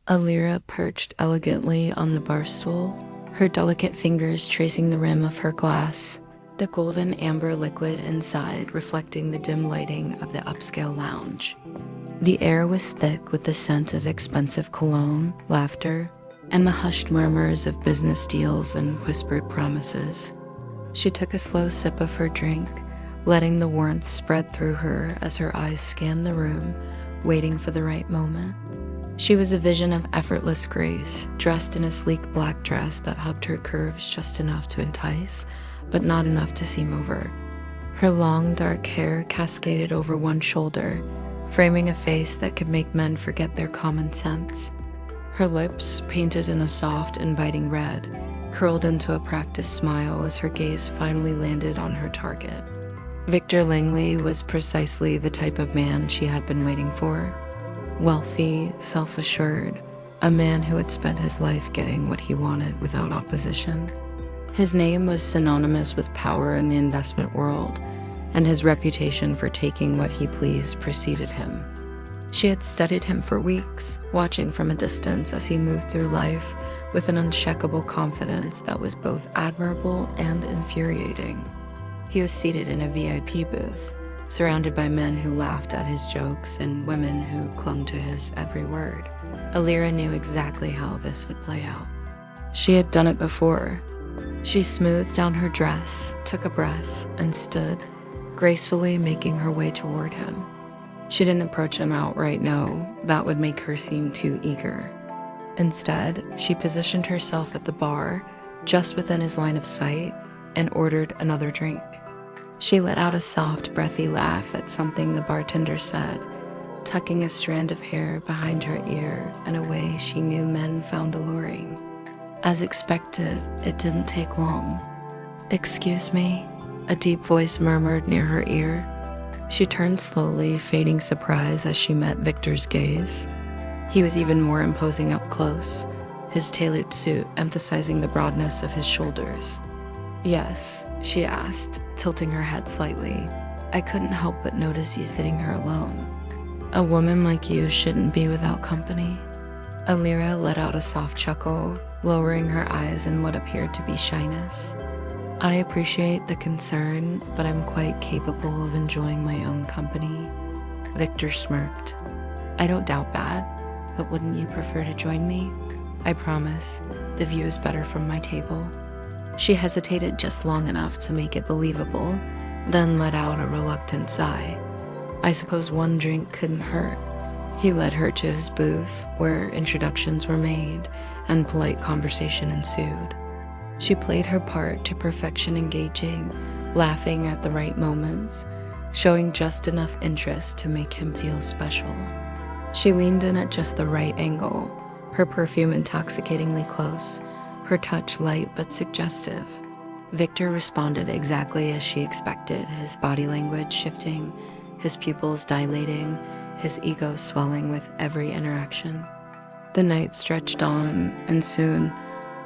Alira perched elegantly on the bar stool, her delicate fingers tracing the rim of her glass, the golden amber liquid inside reflecting the dim lighting of the upscale lounge. The air was thick with the scent of expensive cologne, laughter, and the hushed murmurs of business deals and whispered promises. She took a slow sip of her drink, letting the warmth spread through her as her eyes scanned the room, waiting for the right moment. She was a vision of effortless grace, dressed in a sleek black dress that hugged her curves just enough to entice, but not enough to seem overt. Her long, dark hair cascaded over one shoulder, framing a face that could make men forget their common sense. Her lips, painted in a soft, inviting red, curled into a practiced smile as her gaze finally landed on her target. Victor Langley was precisely the type of man she had been waiting for. Wealthy, self-assured, a man who had spent his life getting what he wanted without opposition. His name was synonymous with power in the investment world, and his reputation for taking what he pleased preceded him. She had studied him for weeks, watching from a distance as he moved through life with an unshakable confidence that was both admirable and infuriating. He was seated in a VIP booth, surrounded by men who laughed at his jokes and women who clung to his every word. Alira knew exactly how this would play out. She had done it before. She smoothed down her dress, took a breath, and stood, gracefully making her way toward him. She didn't approach him outright, no, that would make her seem too eager. Instead, she positioned herself at the bar, just within his line of sight, and ordered another drink. She let out a soft, breathy laugh at something the bartender said, tucking a strand of hair behind her ear in a way she knew men found alluring. As expected, it didn't take long. "Excuse me?" a deep voice murmured near her ear. She turned slowly, feigning surprise as she met Victor's gaze. He was even more imposing up close, his tailored suit emphasizing the broadness of his shoulders. "Yes," she asked, tilting her head slightly. "I couldn't help but notice you sitting here alone. A woman like you shouldn't be without company." Alira let out a soft chuckle, lowering her eyes in what appeared to be shyness. "I appreciate the concern, but I'm quite capable of enjoying my own company." Victor smirked. "I don't doubt that, but wouldn't you prefer to join me? I promise, the view is better from my table." She hesitated just long enough to make it believable, then let out a reluctant sigh. "I suppose one drink couldn't hurt." He led her to his booth, where introductions were made and polite conversation ensued. She played her part to perfection, engaging, laughing at the right moments, showing just enough interest to make him feel special. She leaned in at just the right angle, her perfume intoxicatingly close, her touch light but suggestive. Victor responded exactly as she expected, his body language shifting, his pupils dilating, his ego swelling with every interaction. The night stretched on, and soon,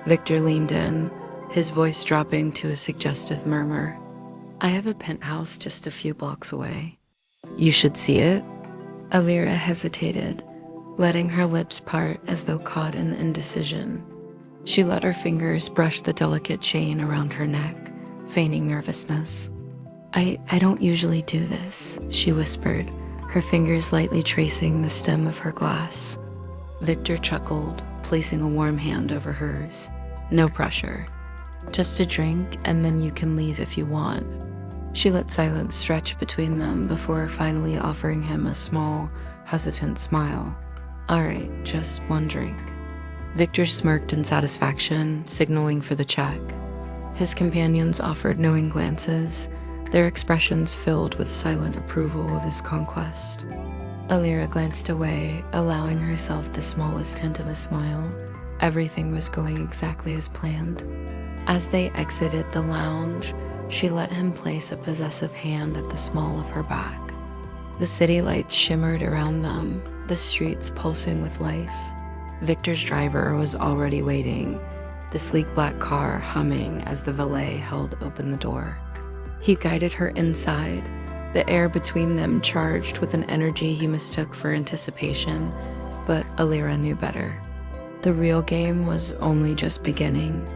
Victor leaned in, his voice dropping to a suggestive murmur. "I have a penthouse just a few blocks away. You should see it." Alira hesitated, letting her lips part as though caught in indecision. She let her fingers brush the delicate chain around her neck, feigning nervousness. I don't usually do this," she whispered, her fingers lightly tracing the stem of her glass. Victor chuckled, placing a warm hand over hers. "No pressure. Just a drink, and then you can leave if you want." She let silence stretch between them before finally offering him a small, hesitant smile. "All right, just one drink." Victor smirked in satisfaction, signaling for the check. His companions offered knowing glances, their expressions filled with silent approval of his conquest. Alira glanced away, allowing herself the smallest hint of a smile. Everything was going exactly as planned. As they exited the lounge, she let him place a possessive hand at the small of her back. The city lights shimmered around them, the streets pulsing with life. Victor's driver was already waiting, the sleek black car humming as the valet held open the door. He guided her inside, the air between them charged with an energy he mistook for anticipation, but Alira knew better. The real game was only just beginning.